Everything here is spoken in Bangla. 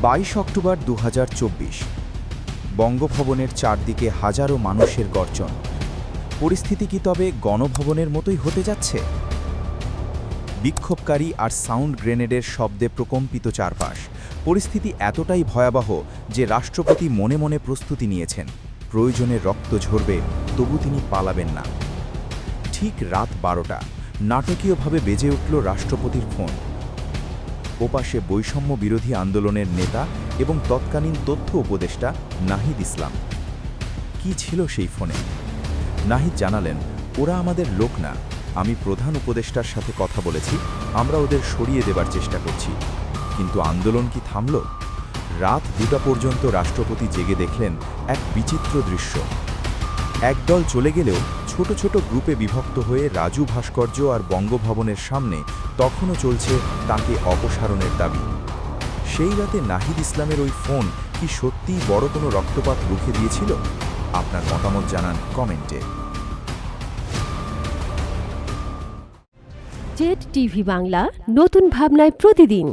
22 অক্টোবর 2024 বঙ্গভবনের চারদিকে হাজারো মানুষের গর্জন। পরিস্থিতি কি তবে গণভবনের মতোই হতে যাচ্ছে? বিক্ষোভকারী আর সাউন্ড গ্রেনেডের শব্দে প্রকম্পিত চারপাশ। পরিস্থিতি এতটাই ভয়াবহ যে রাষ্ট্রপতি মনে মনে প্রস্তুতি নিয়েছেন, প্রয়োজনে রক্ত ঝরবে, তবু তিনি পালাবেন না। ঠিক রাত 12টা নাটকীয়ভাবে বেজে উঠল রাষ্ট্রপতির ফোন। ওপাশে বৈষম্য বিরোধী আন্দোলনের নেতা এবং তৎকালীন তথ্য উপদেষ্টা নাহিদ ইসলাম। কি ছিল সেই ফোনে? নাহিদ জানালেন, ওরা আমাদের লোক না, আমি প্রধান উপদেষ্টার সাথে কথা বলেছি, আমরা ওদের সরিয়ে দেবার চেষ্টা করছি। কিন্তু আন্দোলন কি থামল? রাত 2টা পর্যন্ত রাষ্ট্রপতি জেগে দেখলেন এক বিচিত্র দৃশ্য। একদল চলে গেলেও ছোট ছোট গ্রুপে বিভক্ত হয়ে রাজু ভাস্কর্য আর বঙ্গভবনের সামনে তখনও চলছে তাকে অপসারণের দাবি। সেই রাতে নাহিদ ইসলামের ওই ফোন কি সত্যিই বড় কোনো রক্তপাত রুখে দিয়েছিল? আপনার মতামত জানান কমেন্টে। জেড টিভি বাংলা, নতুন ভাবনায় প্রতিদিন।